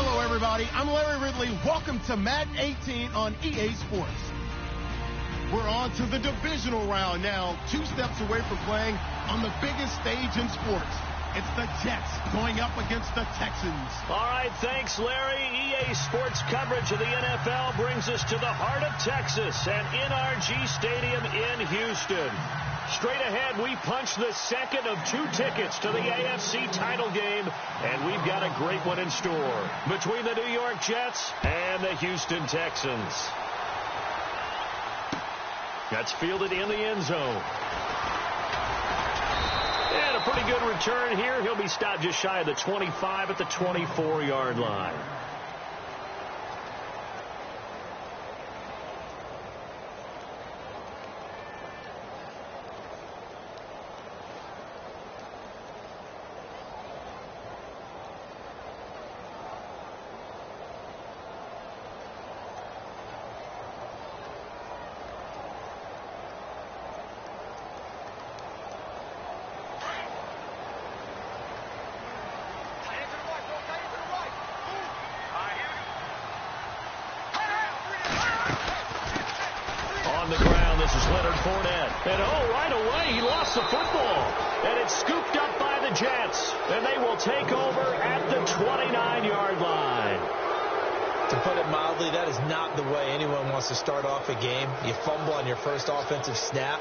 Hello, everybody. I'm Larry Ridley. Welcome to Madden 18 on EA Sports. We're on to the divisional round now, 2 steps away from playing on the biggest stage in sports. It's the Jets going up against the Texans. All right, thanks, Larry. EA Sports coverage of the NFL brings us to the heart of Texas and NRG Stadium in Houston. Straight ahead, we punch the second of 2 tickets to the AFC title game, and we've got a great one in store between the New York Jets and the Houston Texans. That's fielded in the end zone. And a pretty good return here. He'll be stopped just shy of the 25 at the 24-yard line. And right away, he lost the football. And it's scooped up by the Jets. And they will take over at the 29-yard line. To put it mildly, that is not the way anyone wants to start off a game. You fumble on your first offensive snap.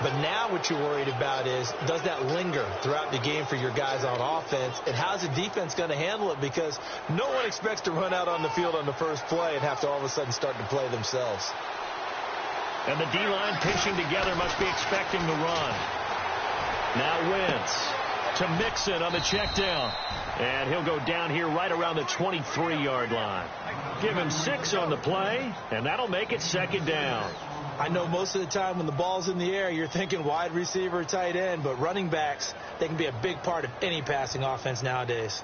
But now what you're worried about is, does that linger throughout the game for your guys on offense? And how's the defense going to handle it? Because no one expects to run out on the field on the first play and have to all of a sudden start to play themselves. And the D-line pinching together must be expecting the run. Now Wentz to Mixon on the check down. And he'll go down here right around the 23-yard line. Give him 6 on the play, and that'll make it second down. I know most of the time when the ball's in the air, you're thinking wide receiver, tight end, but running backs, they can be a big part of any passing offense nowadays.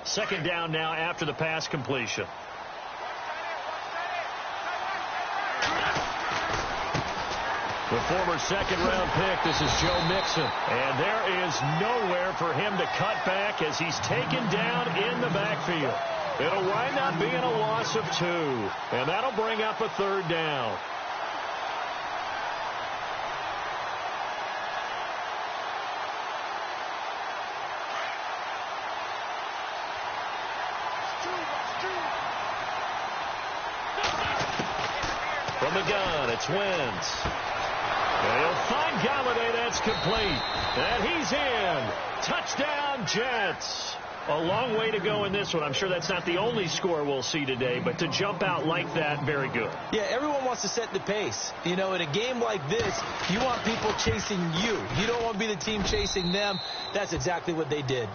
Second down now after the pass completion. The former second-round pick, this is Joe Mixon. And there is nowhere for him to cut back as he's taken down in the backfield. It'll wind up being a loss of 2. And that'll bring up a third down. From the gun, it's Wentz. And he'll find Galladay. That's complete. And he's in. Touchdown, Jets. A long way to go in this one. I'm sure that's not the only score we'll see today, but to jump out like that, very good. Yeah, everyone wants to set the pace. You know, in a game like this, you want people chasing you. You don't want to be the team chasing them. That's exactly what they did.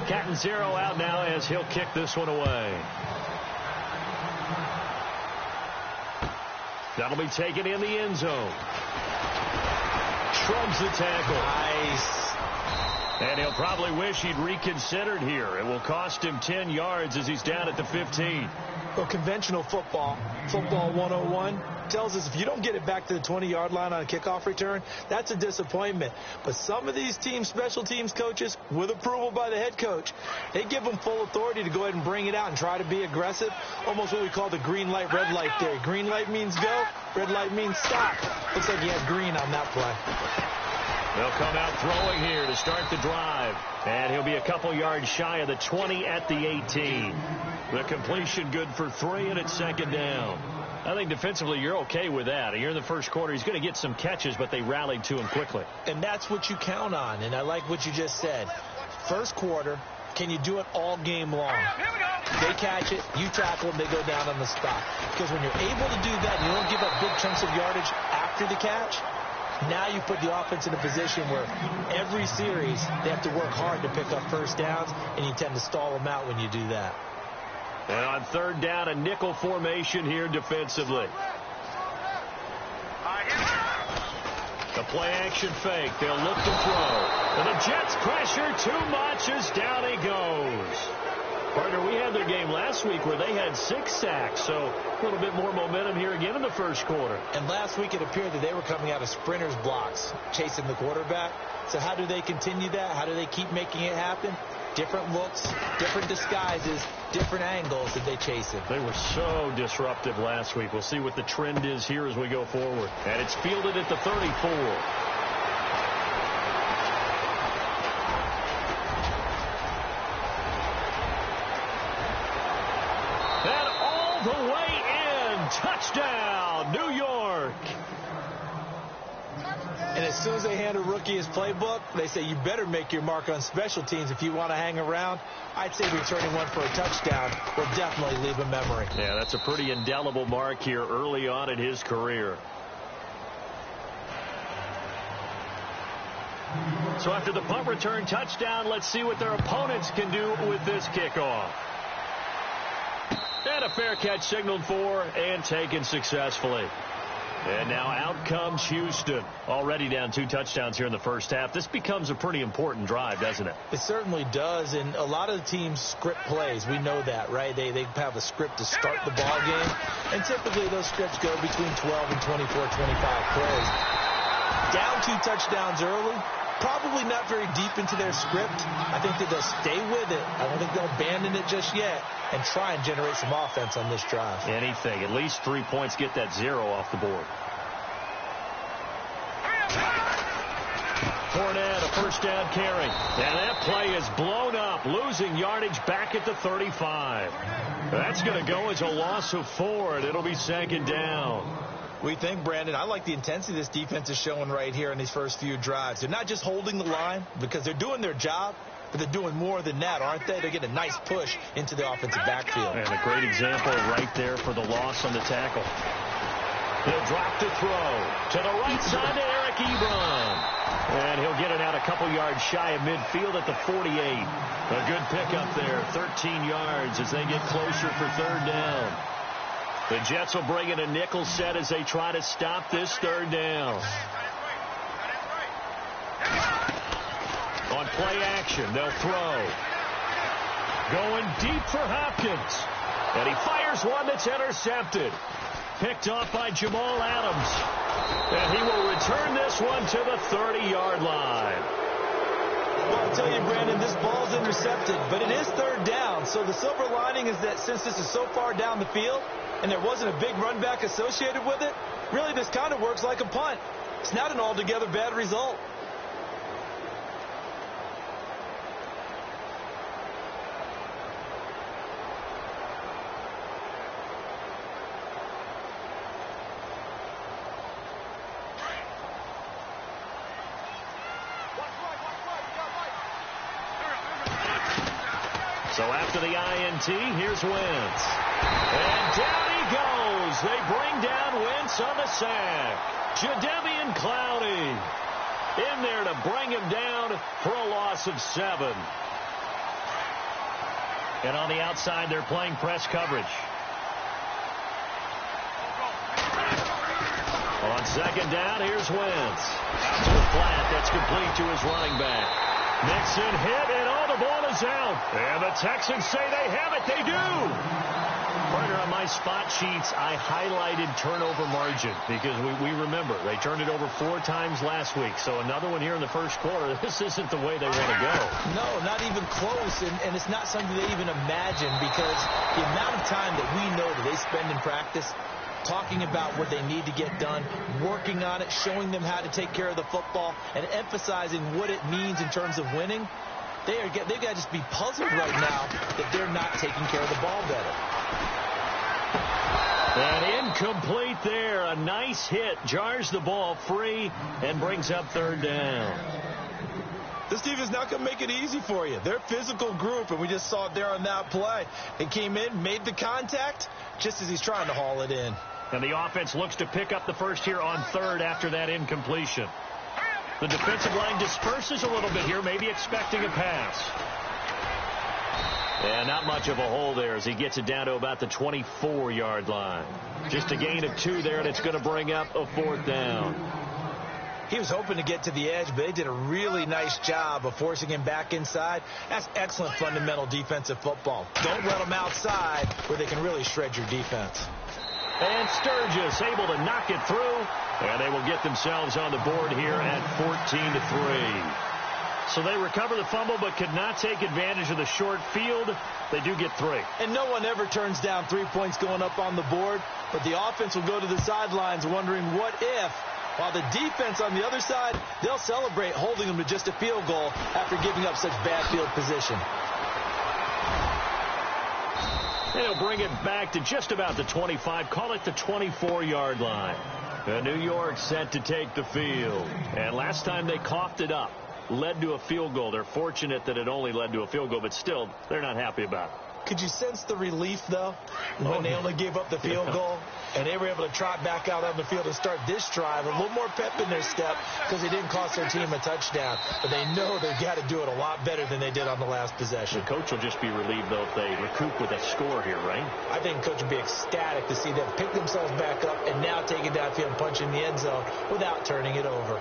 Cat and 0 out now as he'll kick this one away. That'll be taken in the end zone. Shrugs the tackle. Nice. And he'll probably wish he'd reconsidered here. It will cost him 10 yards as he's down at the 15. Well, conventional football 101, tells us if you don't get it back to the 20-yard line on a kickoff return, that's a disappointment. But some of these teams, special teams coaches, with approval by the head coach, they give them full authority to go ahead and bring it out and try to be aggressive. Almost what we call the green light, red light theory. Green light means go, red light means stop. Looks like he had green on that play. They'll come out throwing here to start the drive. And he'll be a couple yards shy of the 20 at the 18. The completion good for 3, and it's second down. I think defensively you're okay with that. You're in the first quarter. He's going to get some catches, but they rallied to him quickly. And that's what you count on, and I like what you just said. First quarter, can you do it all game long? They catch it, you tackle them, they go down on the spot. Because when you're able to do that, you don't give up big chunks of yardage after the catch, now you put the offense in a position where every series they have to work hard to pick up first downs, and you tend to stall them out when you do that. And on third down, a nickel formation here defensively. The play-action fake. They'll look to throw. And the Jets pressure too much as down he goes. Partner, we had their game last week where they had 6 sacks, so a little bit more momentum here again in the first quarter. And last week it appeared that they were coming out of sprinters blocks, chasing the quarterback. So how do they continue that? How do they keep making it happen? Different looks, different disguises, different angles that they chase it. They were so disruptive last week. We'll see what the trend is here as we go forward. And it's fielded at the 34. And all the way in. Touchdown, New York. And as soon as they hand a rookie his playbook, they say you better make your mark on special teams if you want to hang around. I'd say returning one for a touchdown will definitely leave a memory. Yeah, that's a pretty indelible mark here early on in his career. So after the punt return touchdown, let's see what their opponents can do with this kickoff. And a fair catch signaled for and taken successfully. And now out comes Houston. Already down 2 touchdowns here in the first half. This becomes a pretty important drive, doesn't it? It certainly does. And a lot of the teams script plays. We know that, right? They have a script to start the ball game. And typically those scripts go between 12 and 24, 25 plays. Down 2 touchdowns early. Probably not very deep into their script. I think that they'll stay with it. I don't think they'll abandon it just yet and try and generate some offense on this drive. Anything. At least 3 points. Get that 0 off the board. Fournette, a first down carry. And that play is blown up, losing yardage back at the 35. That's going to go as a loss of 4, and it'll be 2nd down. We think, Brandon, I like the intensity this defense is showing right here in these first few drives. They're not just holding the line because they're doing their job, but they're doing more than that, aren't they? They're getting a nice push into the offensive backfield. And a great example right there for the loss on the tackle. He'll drop to throw to the right side to Eric Ebron. And he'll get it out a couple yards shy of midfield at the 48. A good pickup there, 13 yards as they get closer for 3rd down. The Jets will bring in a nickel set as they try to stop this 3rd down. On play action, they'll throw. Going deep for Hopkins. And he fires one that's intercepted. Picked off by Jamal Adams. And he will return this one to the 30-yard line. Well, I'll tell you, Brandon, this ball's intercepted, but it is 3rd down. So the silver lining is that since this is so far down the field and there wasn't a big run back associated with it, really this kind of works like a punt. It's not an altogether bad result. So after the INT, here's Wentz. And down he goes. They bring down Wentz on the sack. Jadeveon Clowney in there to bring him down for a loss of 7. And on the outside, they're playing press coverage. On 2nd down, here's Wentz. Out to the flat. That's complete to his running back. Mixon hit, and the ball is out. And the Texans say they have it. They do. Partner, on my spot sheets, I highlighted turnover margin because we remember they turned it over 4 times last week. So another one here in the first quarter. This isn't the way they want to go. No, not even close. And it's not something they even imagine because the amount of time that we know that they spend in practice talking about what they need to get done, working on it, showing them how to take care of the football, and emphasizing what it means in terms of winning. They've got to just be puzzled right now that they're not taking care of the ball better. And incomplete there. A nice hit. Jars the ball free and brings up 3rd down. This team is not going to make it easy for you. They're a physical group, and we just saw it there on that play. They came in, made the contact, just as he's trying to haul it in. And the offense looks to pick up the first here on 3rd after that incompletion. The defensive line disperses a little bit here, maybe expecting a pass. And not much of a hole there as he gets it down to about the 24-yard line. Just a gain of 2 there, and it's going to bring up a 4th down. He was hoping to get to the edge, but they did a really nice job of forcing him back inside. That's excellent fundamental defensive football. Don't let them outside where they can really shred your defense. And Sturgis able to knock it through, and they will get themselves on the board here at 14-3. So they recover the fumble but could not take advantage of the short field. They do get 3. And no one ever turns down 3 points going up on the board, but the offense will go to the sidelines wondering what if, while the defense on the other side, they'll celebrate holding them to just a field goal after giving up such bad field position. And he'll bring it back to just about the 25, call it the 24-yard line. And New York set to take the field. And last time they coughed it up, led to a field goal. They're fortunate that it only led to a field goal, but still, they're not happy about it. Could you sense the relief, though, when they only gave up the field goal and they were able to trot back out on the field and start this drive? A little more pep in their step because they didn't cost their team a touchdown. But they know they've got to do it a lot better than they did on the last possession. The coach will just be relieved, though, if they recoup with a score here, right? I think the coach will be ecstatic to see them pick themselves back up and now take it downfield and punch in the end zone without turning it over.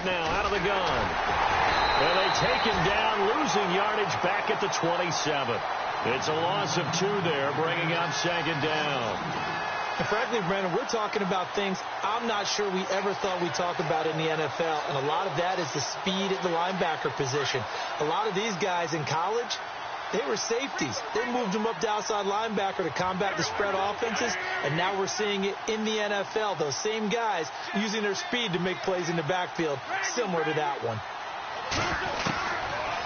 Now out of the gun. And they take him down, losing yardage back at the 27. It's a loss of 2 there, bringing up second down. And frankly, Brandon, we're talking about things I'm not sure we ever thought we'd talk about in the NFL. And a lot of that is the speed at the linebacker position. A lot of these guys in college, they were safeties. They moved them up to outside linebacker to combat the spread offenses, and now we're seeing it in the NFL. Those same guys using their speed to make plays in the backfield, similar to that one.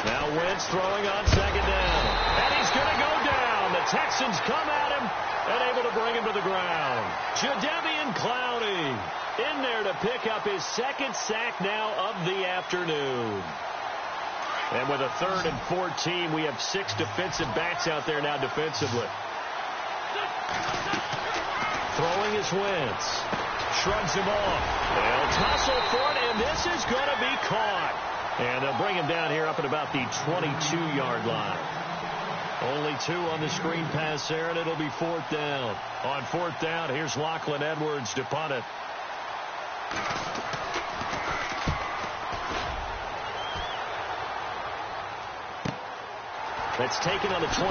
Now Wentz throwing on second down, and he's going to go down. The Texans come at him and able to bring him to the ground. Jadeveon Clowney in there to pick up his second sack now of the afternoon. And with a 3rd and 14, we have 6 defensive backs out there now defensively. Throwing is Wentz. Shrugs him off. They'll tussle for it, and this is going to be caught. And they'll bring him down here up at about the 22-yard line. Only 2 on the screen pass there, and it'll be 4th down. On 4th down, here's Lachlan Edwards to punt it. That's taken on the 25.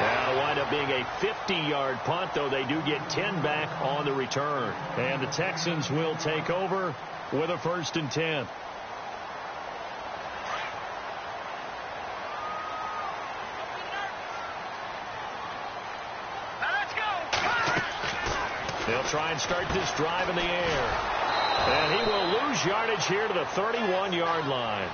That'll wind up being a 50-yard punt, though they do get 10 back on the return. And the Texans will take over with a 1st and 10. They'll try and start this drive in the air. And he will lose yardage here to the 31-yard line.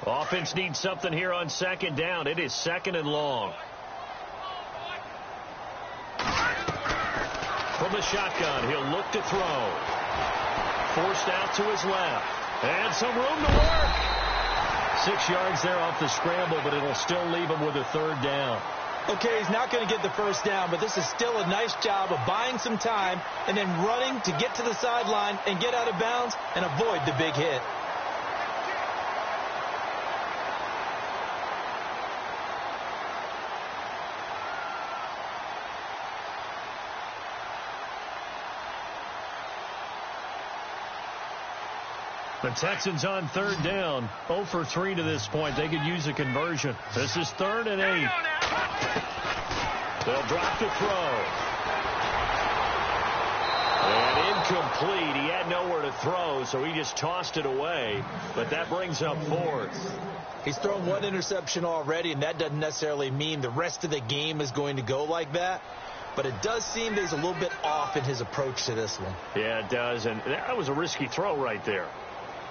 Offense needs something here on second down. It is 2nd and long. From the shotgun, he'll look to throw. Forced out to his left. And some room to work. 6 yards there off the scramble, but it'll still leave him with a 3rd down. Okay, he's not going to get the 1st down, but this is still a nice job of buying some time and then running to get to the sideline and get out of bounds and avoid the big hit. The Texans on 3rd down, 0 for 3 to this point. They could use a conversion. This is 3rd and 8. They'll drop the throw. And incomplete. He had nowhere to throw, so he just tossed it away. But that brings up 4th. He's thrown 1 interception already, and that doesn't necessarily mean the rest of the game is going to go like that. But it does seem that he's a little bit off in his approach to this one. Yeah, it does. And that was a risky throw right there.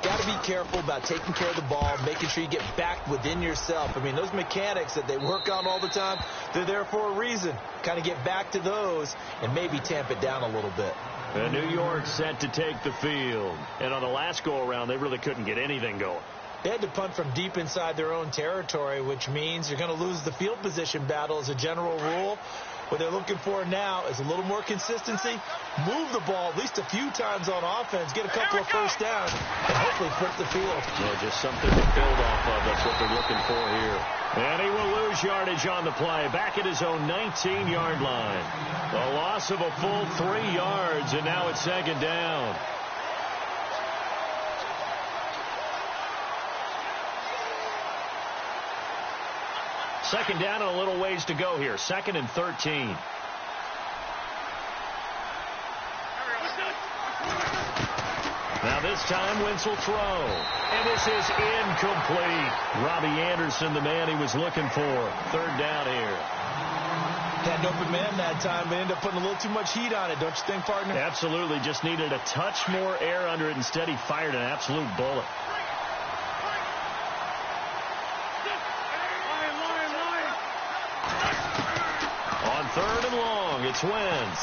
Got to be careful about taking care of the ball, making sure you get back within yourself. I mean, those mechanics that they work on all the time, they're there for a reason. Kind of get back to those and maybe tamp it down a little bit. And New York set to take the field. And on the last go-around, they really couldn't get anything going. They had to punt from deep inside their own territory, which means you're going to lose the field position battle as a general rule. What they're looking for now is a little more consistency, move the ball at least a few times on offense, get a couple of first downs, and hopefully flip the field. Yeah, just something to build off of. That's what they're looking for here. And he will lose yardage on the play, back at his own 19-yard line. A loss of a full 3 yards, and now it's second down. Second down and a little ways to go here. 2nd and 13. Now this time Wentz will throw. And this is incomplete. Robbie Anderson, the man he was looking for. 3rd down here. Had an open man that time, but ended up putting a little too much heat on it, don't you think, partner? Absolutely. Just needed a touch more air under it. Instead, he fired an absolute bullet. On 3rd and long, it's Wentz.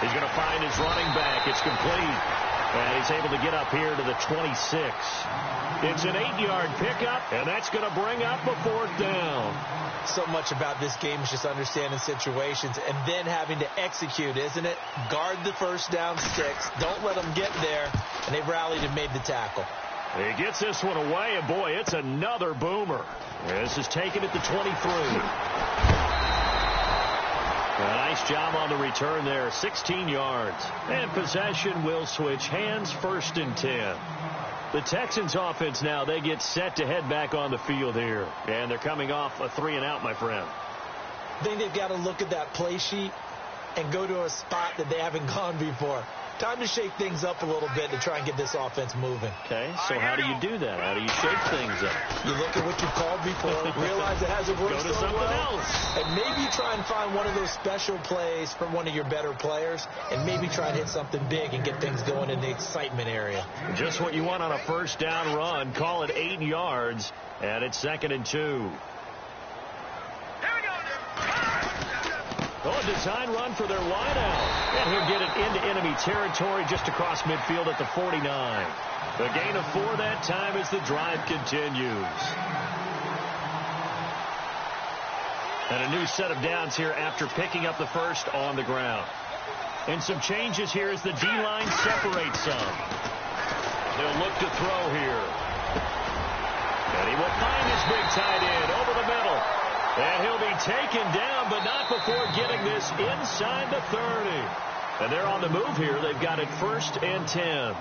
He's going to find his running back. It's complete. And he's able to get up here to the 26. It's an 8-yard pickup, and that's going to bring up a 4th down. So much about this game is just understanding situations and then having to execute, isn't it? Guard the first down sticks. Don't let them get there. And they rallied and made the tackle. He gets this one away, and boy, it's another boomer. This is taken at the 23. A nice job on the return there, 16 yards. And possession will switch hands, 1st and 10. The Texans offense now, they get set to head back on the field here. And they're coming off a 3-and-out, my friend. I think they've got to look at that play sheet and go to a spot that they haven't gone before. Time to shake things up a little bit to try and get this offense moving. Okay, so how do you do that? How do you shake things up? You look at what you called before, realize it hasn't worked so well, and maybe try and find one of those special plays from one of your better players, and maybe try and hit something big and get things going in the excitement area. Just what you want on a first down run. Call it 8 yards, and it's 2nd and 2. Oh, a design run for their wideout. And he'll get it into enemy territory just across midfield at the 49. The gain of 4 that time as the drive continues. And a new set of downs here after picking up the first on the ground. And some changes here as the D-line separates some. They'll look to throw here. And he will find his big tight end over the middle. And he'll be taken down, but not before getting this inside the 30. And they're on the move here. They've got it 1st and 10.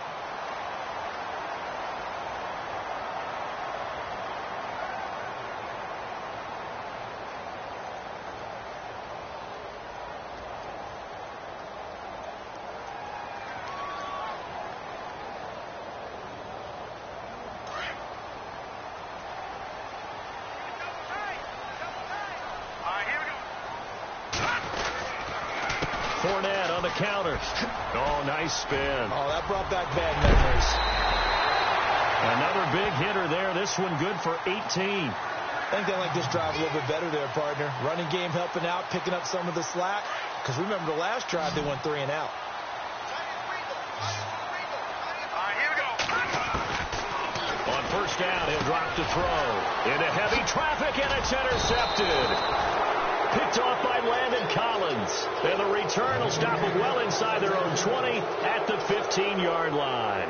Fournette on the counter. Oh, nice spin. Oh, that brought back bad memories. Another big hitter there. This one good for 18. I think they like this drive a little bit better there, partner. Running game helping out, picking up some of the slack. Because remember the last drive, they went 3 and out. On first down, he'll drop to throw. Into heavy traffic, and it's intercepted. Picked off by Landon Collins. And the return will stop them well inside their own 20 at the 15-yard line.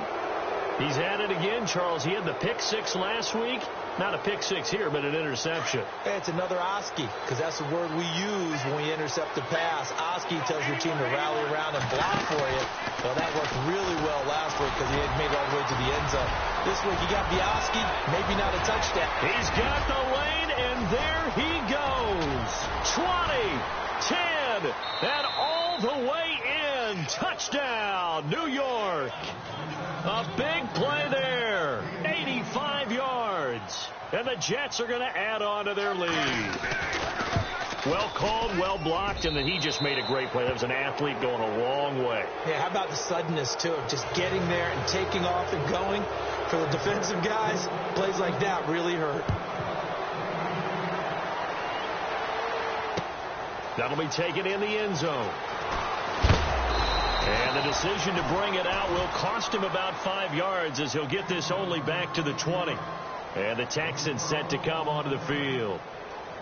He's had it again, Charles. He had the pick 6 last week. Not a pick 6 here, but an interception. Hey, it's another Oski, because that's the word we use when we intercept the pass. Oski tells your team to rally around and block for you. Well, that worked really well last week because he had made it all the way to the end zone. This week, he got the Oski, maybe not a touchdown. He's got the lane, and there he goes. 20, 10, and all the way in. Touchdown, New York. A big play there. 85 yards. And the Jets are going to add on to their lead. Well called, well blocked, and then he just made a great play. That was an athlete going a long way. Yeah, how about the suddenness, too, of just getting there and taking off and going? For the defensive guys, plays like that really hurt. That'll be taken in the end zone. And the decision to bring it out will cost him about 5 yards as he'll get this only back to the 20. And the Texans set to come onto the field.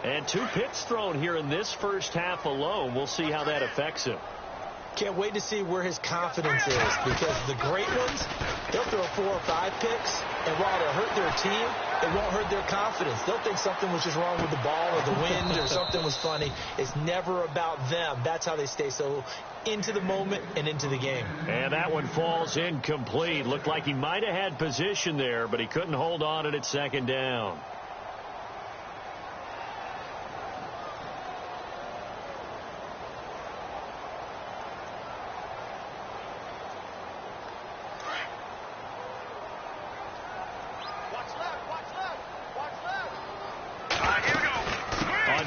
And 2 picks thrown here in this first half alone. We'll see how that affects him. Can't wait to see where his confidence is, because the great ones, they'll throw 4 or 5 picks, and while it'll hurt their team, it won't hurt their confidence. They'll think something was just wrong with the ball or the wind or something was funny. It's never about them. That's how they stay so into the moment and into the game. And that one falls incomplete. Looked like he might have had position there, but he couldn't hold on at second down.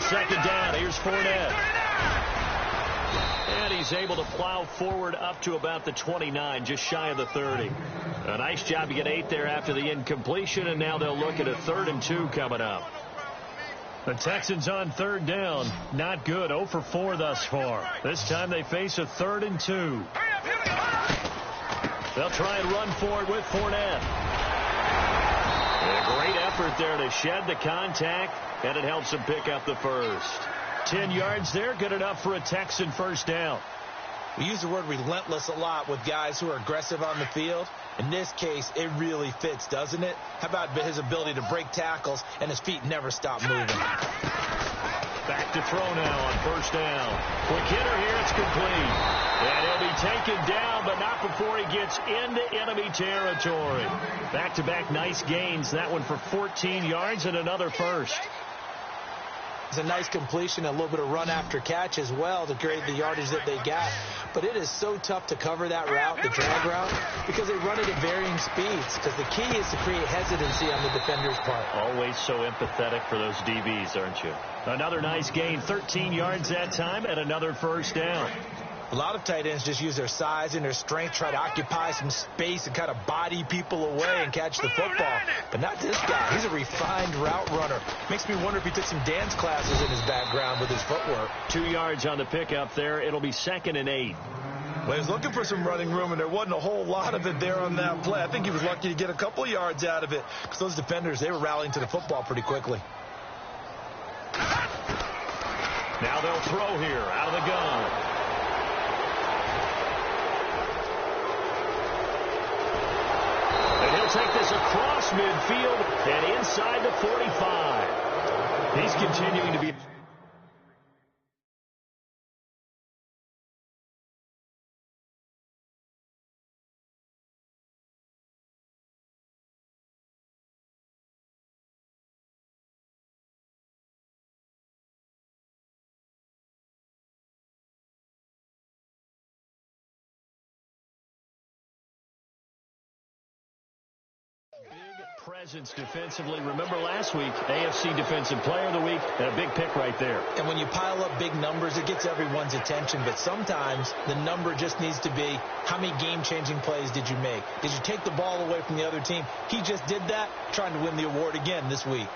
Second down, here's Fournette. And he's able to plow forward up to about the 29, just shy of the 30. A nice job to get 8 there after the incompletion, and now they'll look at a 3rd and 2 coming up. The Texans on 3rd down. Not good, 0 for 4 thus far. This time they face a 3rd and 2. They'll try and run for it with Fournette. A great effort there to shed the contact, and it helps him pick up the first. 10 yards there, good enough for a Texan first down. We use the word relentless a lot with guys who are aggressive on the field. In this case, it really fits, doesn't it? How about his ability to break tackles, and his feet never stop moving? Back to throw now on first down. Quick hitter here, it's complete. And he'll be taken down, but not before he gets into enemy territory. Back-to-back nice gains. That one for 14 yards and another first. It's a nice completion, a little bit of run after catch as well to create the yardage that they got. But it is so tough to cover that route, the drag route, because they run it at varying speeds. Because the key is to create hesitancy on the defender's part. Always so empathetic for those DBs, aren't you? Another nice gain, 13 yards that time, and another first down. A lot of tight ends just use their size and their strength, try to occupy some space and kind of body people away and catch the football. But not this guy. He's a refined route runner. Makes me wonder if he took some dance classes in his background with his footwork. 2 yards on the pickup there. It'll be 2nd and 8. Well, he was looking for some running room, and there wasn't a whole lot of it there on that play. I think he was lucky to get a couple of yards out of it, because those defenders, they were rallying to the football pretty quickly. Now they'll throw here out of the gun. And he'll take this across midfield and inside the 45. He's continuing to be... presence defensively. Remember last week, AFC Defensive Player of the Week, and a big pick right there. And when you pile up big numbers, it gets everyone's attention. But sometimes the number just needs to be, how many game-changing plays did you make? Did you take the ball away from the other team? He just did that, trying to win the award again this week.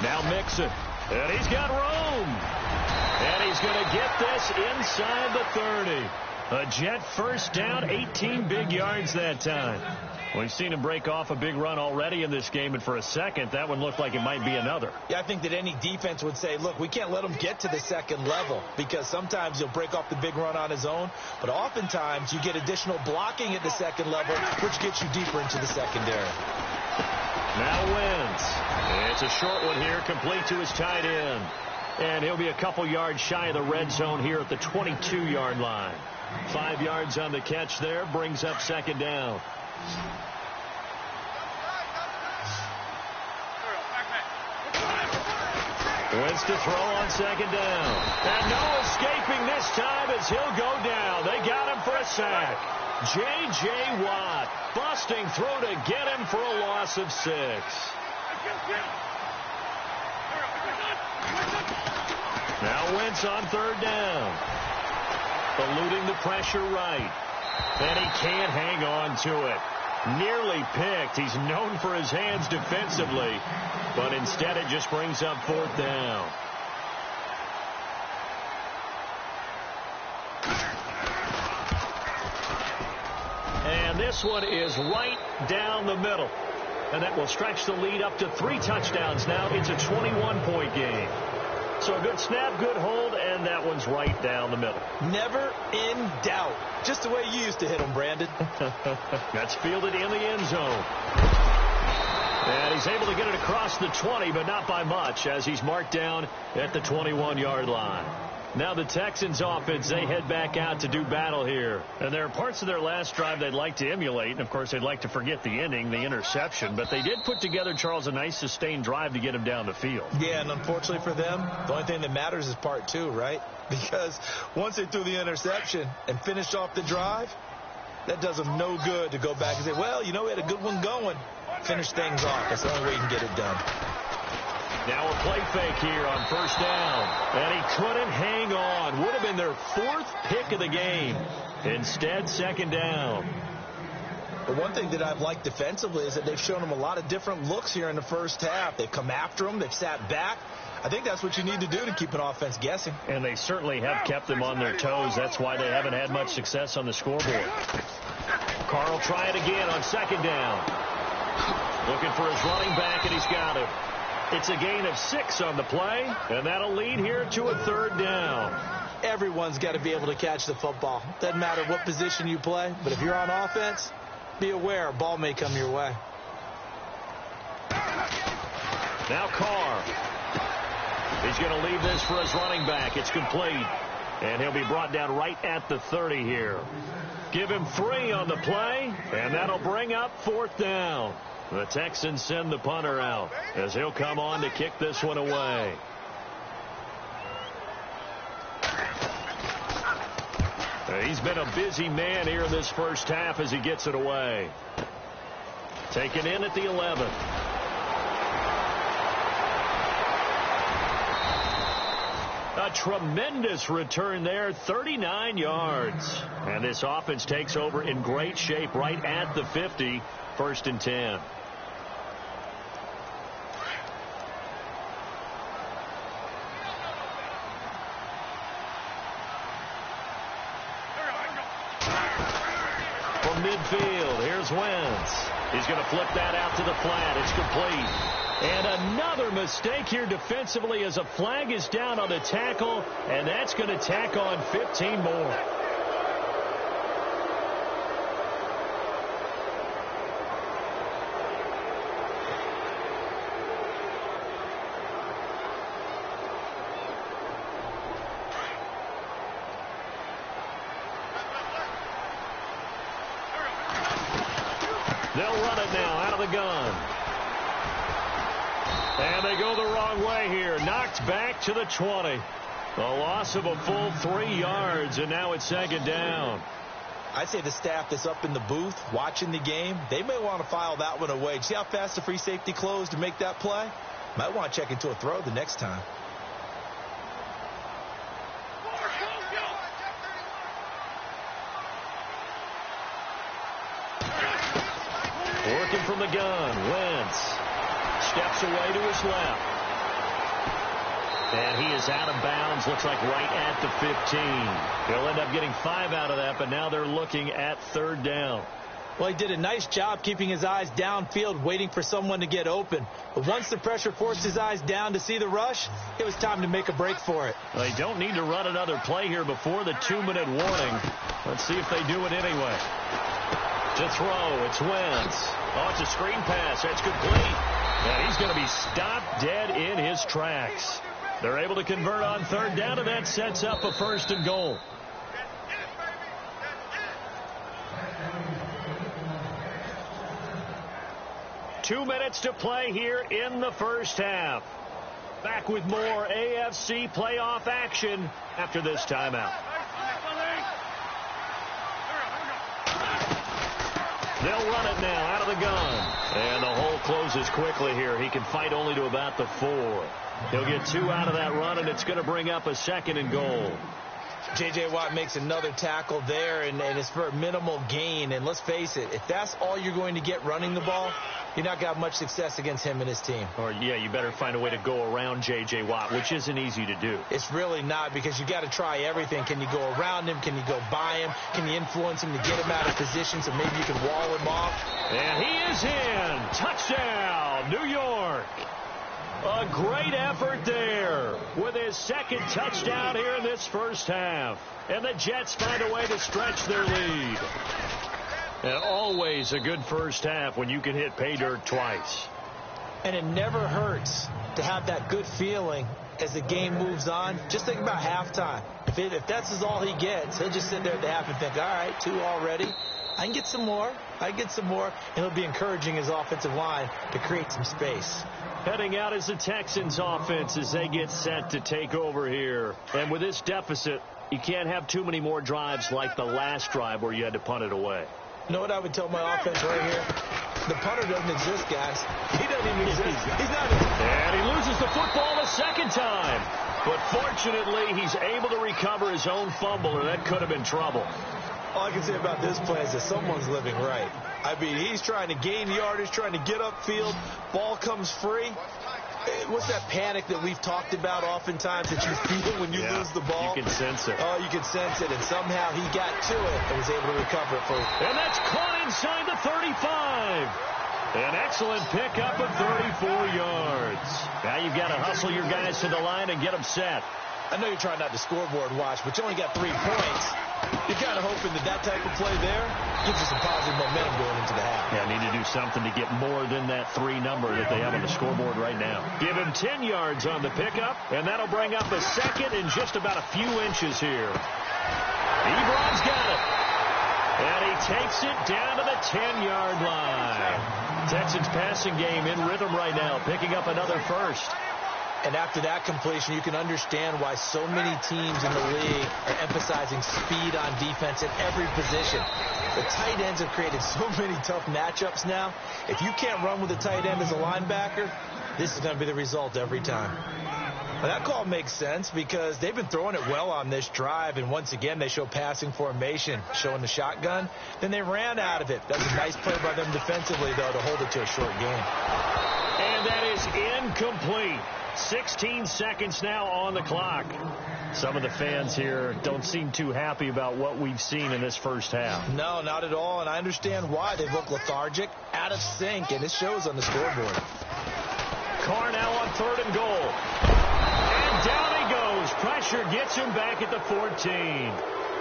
Now Mixon, and he's got room. And he's going to get this inside the 30. A Jet first down, 18 big yards that time. We've seen him break off a big run already in this game, and for a second, that one looked like it might be another. Yeah, I think that any defense would say, look, we can't let him get to the second level, because sometimes he'll break off the big run on his own, but oftentimes you get additional blocking at the second level, which gets you deeper into the secondary. Now Wentz. It's a short one here, complete to his tight end. And he'll be a couple yards shy of the red zone here at the 22-yard line. 5 yards on the catch there, brings up second down. Wentz to throw on second down. And no escaping this time as he'll go down. They got him for a sack. J.J. Watt busting through to get him for a loss of 6. Now Wentz on third down. Eluding the pressure right. And he can't hang on to it. Nearly picked. He's known for his hands defensively, but instead it just brings up 4th down. And this one is right down the middle. And that will stretch the lead up to 3 touchdowns now. It's a 21-point game. So a good snap, good hold, and that one's right down the middle. Never in doubt. Just the way you used to hit them, Brandon. That's fielded in the end zone. And he's able to get it across the 20, but not by much, as he's marked down at the 21-yard line. Now the Texans offense, they head back out to do battle here. And there are parts of their last drive they'd like to emulate. And, of course, they'd like to forget the ending, the interception. But they did put together, Charles, a nice sustained drive to get him down the field. Yeah, and unfortunately for them, the only thing that matters is part 2, right? Because once they threw the interception and finished off the drive, that does them no good to go back and say, well, you know, we had a good one going. Finish things off. That's the only way you can get it done. Now a play fake here on 1st down. And he couldn't hang on. Would have been their 4th pick of the game. Instead, 2nd down. But one thing that I've liked defensively is that they've shown them a lot of different looks here in the first half. They've come after them. They've sat back. I think that's what you need to do to keep an offense guessing. And they certainly have kept them on their toes. That's why they haven't had much success on the scoreboard. Carr will try it again on 2nd down. Looking for his running back, and he's got it. It's a gain of 6 on the play, and that'll lead here to a 3rd down. Everyone's got to be able to catch the football. Doesn't matter what position you play, but if you're on offense, be aware a ball may come your way. Now Carr. He's going to leave this for his running back. It's complete, and he'll be brought down right at the 30 here. Give him 3 on the play, and that'll bring up 4th down. The Texans send the punter out as he'll come on to kick this one away. He's been a busy man here in this first half as he gets it away. Taken in at the 11. A tremendous return there, 39 yards. And this offense takes over in great shape right at the 50, 1st and 10. From midfield, here's Wentz. He's going to flip that out to the flat. It's complete. And another mistake here defensively as a flag is down on the tackle, and that's going to tack on 15 more. They'll run it now out of the gun. And they go the wrong way here. Knocked back to the 20. A loss of a full 3 yards, and now it's 2nd down. I'd say the staff that's up in the booth watching the game, they may want to file that one away. See how fast the free safety closed to make that play? Might want to check into a throw the next time. Working from the gun, Wentz steps away to his left. And he is out of bounds, looks like right at the 15. He'll end up getting 5 out of that, but now they're looking at 3rd down. Well, he did a nice job keeping his eyes downfield, waiting for someone to get open. But once the pressure forced his eyes down to see the rush, it was time to make a break for it. They don't need to run another play here before the 2-minute warning. Let's see if they do it anyway. To throw, it's Wentz. Oh, it's a screen pass. That's complete. And he's going to be stopped dead in his tracks. They're able to convert on 3rd down, and that sets up a 1st and goal. Two minutes to play here in the first half. Back with more AFC playoff action after this timeout. They'll run it now out of the gun. And the hole closes quickly here. He can fight only to about the 4. He'll get 2 out of that run, and it's going to bring up a 2nd and goal. J.J. Watt makes another tackle there, and it's for a minimal gain. And let's face it, if that's all you're going to get running the ball, you're not got much success against him and his team. Or, yeah, you better find a way to go around J.J. Watt, which isn't easy to do. It's really not, because you got to try everything. Can you go around him? Can you go by him? Can you influence him to get him out of position so maybe you can wall him off? And he is in. Touchdown, New York. A great effort there with his second touchdown here in this first half. And the Jets find a way to stretch their lead. And always a good first half when you can hit pay dirt twice. And it never hurts to have that good feeling as the game moves on. Just think about halftime. If that's all he gets, he'll just sit there at the half and think, all right, 2 already. I can get some more. And he'll be encouraging his offensive line to create some space. Heading out is the Texans offense as they get set to take over here. And with this deficit, you can't have too many more drives like the last drive where you had to punt it away. You know what I would tell my offense right here? The punter doesn't exist, guys. He doesn't even exist. He's not. And he loses the football a second time. But fortunately, he's able to recover his own fumble, or that could have been trouble. All I can say about this play is that someone's living right. I mean, he's trying to gain yardage, trying to get upfield. Ball comes free. What's that panic that we've talked about oftentimes that you feel when you lose the ball? You can sense it. Oh, you can sense it. And somehow he got to it and was able to recover it for you. And that's caught inside the 35. An excellent pickup of 34 yards. Now you've got to hustle your guys to the line and get them set. I know you're trying not to scoreboard watch, but you only got 3 points. You're kind of hoping that type of play there gives you some positive momentum going into the half. Yeah, need to do something to get more than that 3 number that they have on the scoreboard right now. Give him 10 yards on the pickup, and that'll bring up a second in just about a few inches here. Ebron's got it. And he takes it down to the 10-yard line. Texans passing game in rhythm right now, picking up another first. And after that completion, you can understand why so many teams in the league are emphasizing speed on defense at every position. The tight ends have created so many tough matchups now. If you can't run with a tight end as a linebacker, this is going to be the result every time. Now, that call makes sense because they've been throwing it well on this drive, and once again, they show passing formation, showing the shotgun. Then they ran out of it. That was a nice play by them defensively, though, to hold it to a short game. And that is incomplete. 16 seconds now on the clock. Some of the fans here don't seem too happy about what we've seen in this first half. No, not at all, and I understand why. They look lethargic, out of sync, and it shows on the scoreboard. Carr now on 3rd and goal. And down he goes. Pressure gets him back at the 14.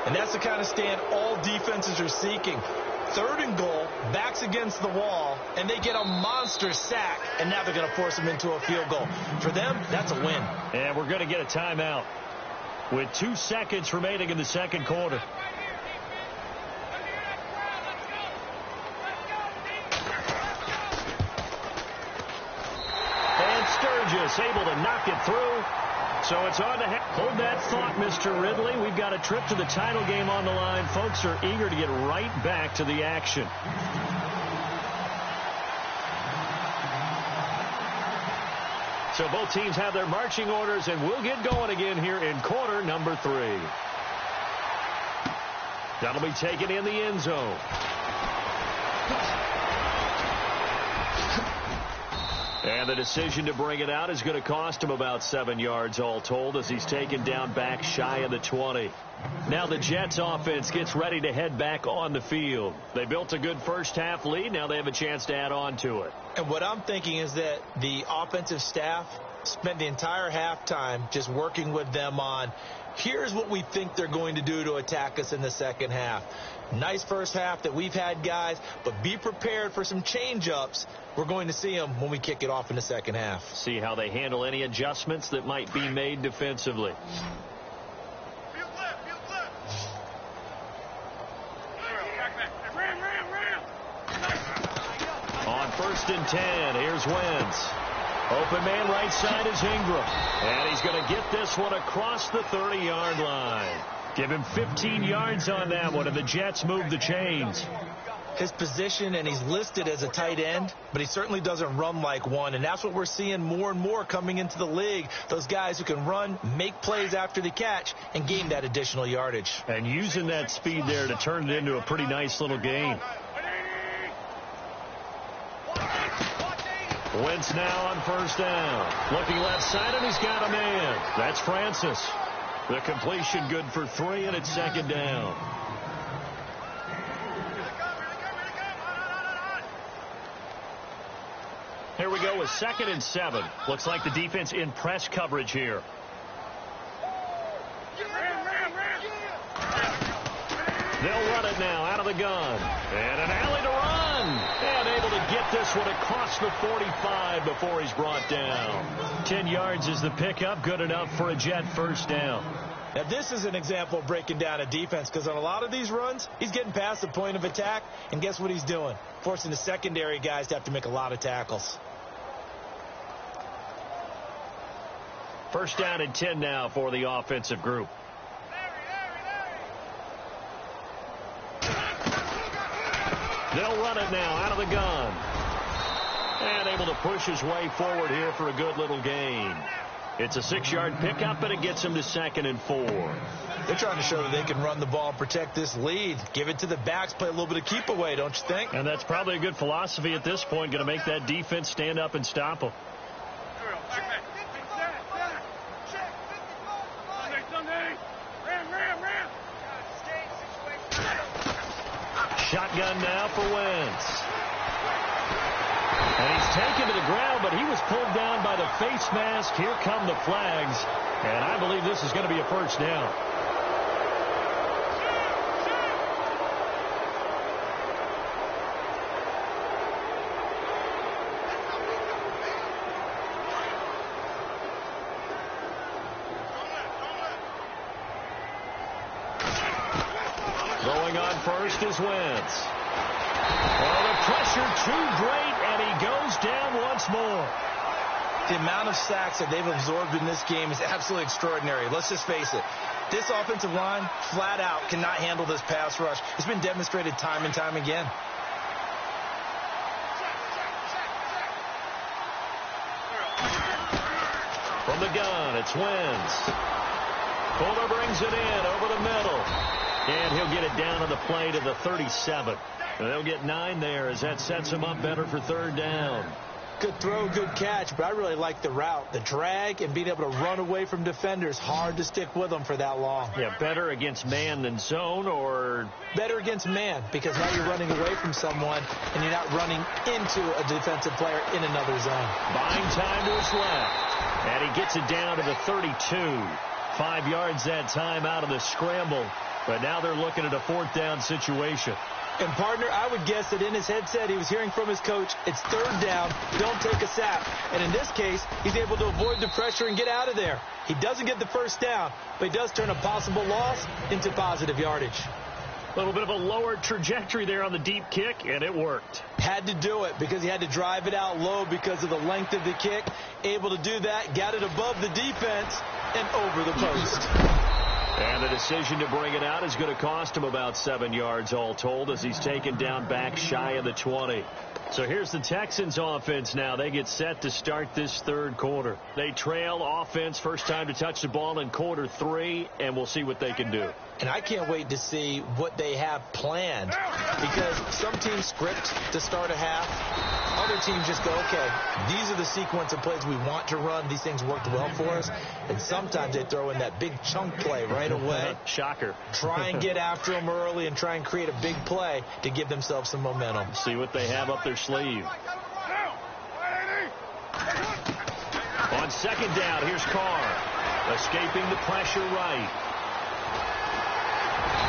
And that's the kind of stand all defenses are seeking. 3rd and goal, backs against the wall, and they get a monster sack, and now they're going to force him into a field goal. For them, that's a win. And we're going to get a timeout with 2 seconds remaining in the second quarter. And Sturgis able to knock it through. So it's on to hold that thought, Mr. Ridley. We've got a trip to the title game on the line. Folks are eager to get right back to the action. So both teams have their marching orders, and we'll get going again here in quarter number 3. That'll be taken in the end zone. And the decision to bring it out is going to cost him about 7 yards all told as he's taken down back shy of the 20. Now the Jets offense gets ready to head back on the field. They built a good first half lead. Now they have a chance to add on to it. And what I'm thinking is that the offensive staff spent the entire halftime just working with them on, here's what we think they're going to do to attack us in the second half. Nice first half that we've had, guys, but be prepared for some change-ups. We're going to see them when we kick it off in the second half. See how they handle any adjustments that might be made defensively. On 1st and 10, here's Wentz. Open man right side is Ingram. And he's going to get this one across the 30-yard line. Give him 15 yards on that one, and the Jets move the chains. his position, and he's listed as a tight end, but he certainly doesn't run like one, and that's what we're seeing more and more coming into the league. Those guys who can run, make plays after the catch, and gain that additional yardage. And using that speed there to turn it into a pretty nice little gain. Wentz now on first down. Looking left side, and he's got a man. That's Francis. The completion good for 3, and it's second down. Here we go with 2nd and 7. Looks like the defense in press coverage here. They'll run it now out of the gun. And an alley to run. And able to get this one across the 45 before he's brought down. 10 yards is the pickup. Good enough for a Jet first down. Now, this is an example of breaking down a defense, because on a lot of these runs, he's getting past the point of attack, and guess what he's doing? Forcing the secondary guys to have to make a lot of tackles. First down and 10 now for the offensive group. They'll run it now out of the gun. And able to push his way forward here for a good little gain. It's a 6-yard pickup, and it gets him to 2nd and 4. They're trying to show that they can run the ball and protect this lead. Give it to the backs, play a little bit of keep away, don't you think? And that's probably a good philosophy at this point, going to make that defense stand up and stop them. Shotgun now for Wentz. And he's taken to the ground, but he was pulled down by the face mask. Here come the flags. And I believe this is going to be a first down. Going on first is Wentz. Oh, the pressure too great, and he goes down once more. The amount of sacks that they've absorbed in this game is absolutely extraordinary. Let's just face it. This offensive line, flat out, cannot handle this pass rush. It's been demonstrated time and time again. From the gun, it's Wentz. Fuller brings it in over the middle. And he'll get it down on the play to the 37. They'll get 9 there as that sets him up better for 3rd down. Good throw, good catch, but I really like the route. The drag and being able to run away from defenders. Hard to stick with them for that long. Yeah, better against man than zone, or? Better against man, because now you're running away from someone and you're not running into a defensive player in another zone. Buying time to his left. And he gets it down to the 32. 5 yards that time out of the scramble. But now they're looking at a 4th down situation. And, partner, I would guess that in his headset he was hearing from his coach, it's 3rd down, don't take a sack. And in this case, he's able to avoid the pressure and get out of there. He doesn't get the first down, but he does turn a possible loss into positive yardage. A little bit of a lower trajectory there on the deep kick, and it worked. Had to do it because he had to drive it out low because of the length of the kick. Able to do that, got it above the defense and over the post. And the decision to bring it out is going to cost him about 7 yards all told as he's taken down back shy of the 20. So here's the Texans offense now. They get set to start this 3rd quarter. They trail offense, first time to touch the ball in quarter 3, and we'll see what they can do. And I can't wait to see what they have planned, because some teams script to start a half. Other teams just go, okay, these are the sequence of plays we want to run. These things worked well for us. And sometimes they throw in that big chunk play right away. Shocker. Try and get after them early and try and create a big play to give themselves some momentum. See what they have up their sleeve. On 2nd down, here's Carr. Escaping the pressure right.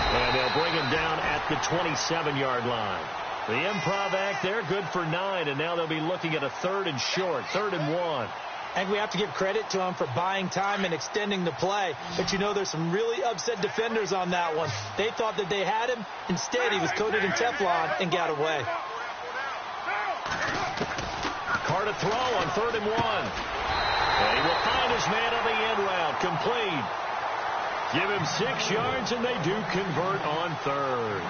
And they'll bring him down at the 27-yard line. The improv act there, good for 9, and now they'll be looking at a 3rd and short, 3rd and 1. I think we have to give credit to him for buying time and extending the play. But, you know, there's some really upset defenders on that one. They thought that they had him. Instead, he was coated in Teflon and got away. Carr to throw on 3rd and 1. And he will find his man on the end route, complete. Give him 6 yards, and they do convert on 3rd.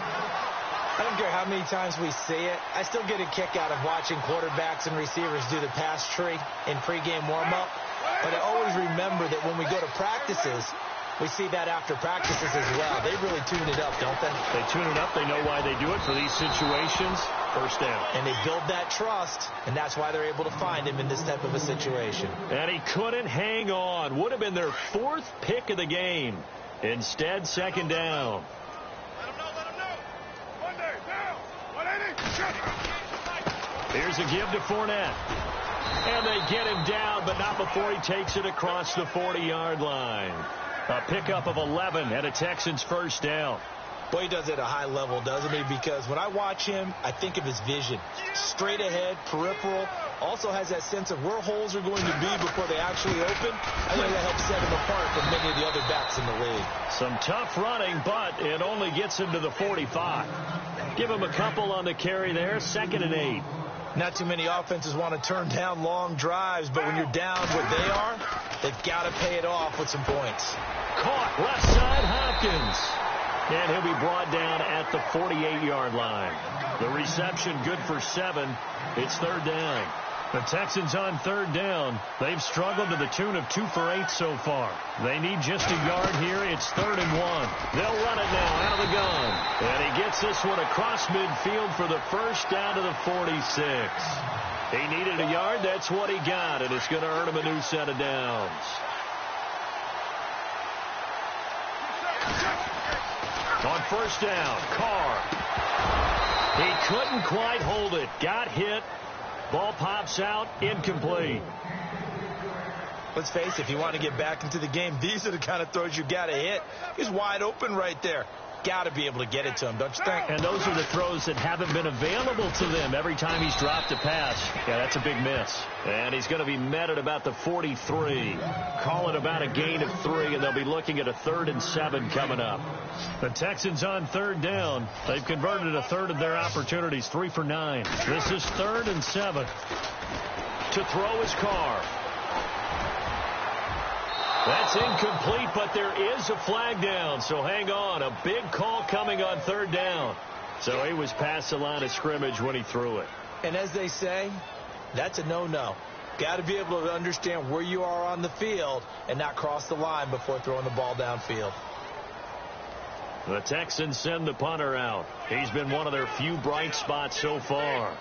I don't care how many times we see it. I still get a kick out of watching quarterbacks and receivers do the pass tree in pregame warm-up. But I always remember that when we go to practices, we see that after practices as well. They really tune it up, don't they? They tune it up. They know why they do it for these situations. First down. And they build that trust, and that's why they're able to find him in this type of a situation. And he couldn't hang on. Would have been their 4th pick of the game. Instead, second down. Here's a give to Fournette. And they get him down, but not before he takes it across the 40-yard line. A pickup of 11 and a Texans first down. Boy, he does it at a high level, doesn't he? Because when I watch him, I think of his vision. Straight ahead, peripheral. Also has that sense of where holes are going to be before they actually open. I think that helps set him apart from many of the other backs in the league. Some tough running, but it only gets him to the 45. Give him a couple on the carry there. 2nd and 8. Not too many offenses want to turn down long drives, but when you're down what they are, they've got to pay it off with some points. Caught left side, Hopkins. And he'll be brought down at the 48-yard line. The reception good for 7. It's 3rd down. The Texans on 3rd down. They've struggled to the tune of 2 for 8 so far. They need just a yard here. It's 3rd and 1. They'll run it now out of the gun. And he gets this one across midfield for the first down to the 46. He needed a yard. That's what he got. And it's going to earn him a new set of downs. On first down, Carr. He couldn't quite hold it. Got hit. Ball pops out, incomplete. Let's face it, if you want to get back into the game, these are the kind of throws you got to hit. He's wide open right there. Got to be able to get it to him, don't you think? And those are the throws that haven't been available to them every time he's dropped a pass. Yeah, that's a big miss. And he's going to be met at about the 43. Call it about a gain of 3, and they'll be looking at a 3rd and 7 coming up. The Texans on 3rd down. They've converted a third of their opportunities, 3 for 9. This is 3rd and 7. To throw his Carr. That's incomplete, but there is a flag down, so hang on. A big call coming on 3rd down. So he was past the line of scrimmage when he threw it. And as they say, that's a no-no. Got to be able to understand where you are on the field and not cross the line before throwing the ball downfield. The Texans send the punter out. He's been one of their few bright spots so far.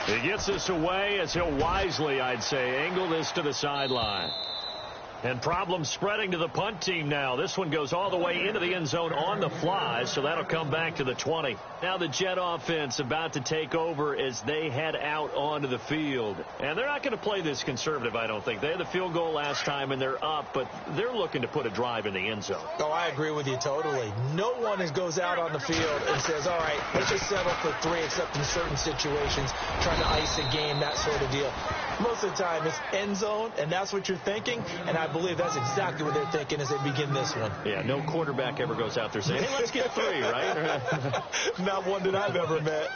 He gets this away as he'll wisely, I'd say, angle this to the sideline. And problems spreading to the punt team now. This one goes all the way into the end zone on the fly, so that'll come back to the 20. Now the Jet offense about to take over as they head out onto the field. And they're not going to play this conservative, I don't think. They had the field goal last time, and they're up, but they're looking to put a drive in the end zone. Oh, I agree with you totally. No one goes out on the field and says, all right, let's just settle for 3, except in certain situations, trying to ice a game, that sort of deal. Most of the time, it's end zone, and that's what you're thinking, and I believe that's exactly what they're thinking as they begin this one. Yeah, no quarterback ever goes out there saying, hey, let's get 3, right? Not one that I've ever met.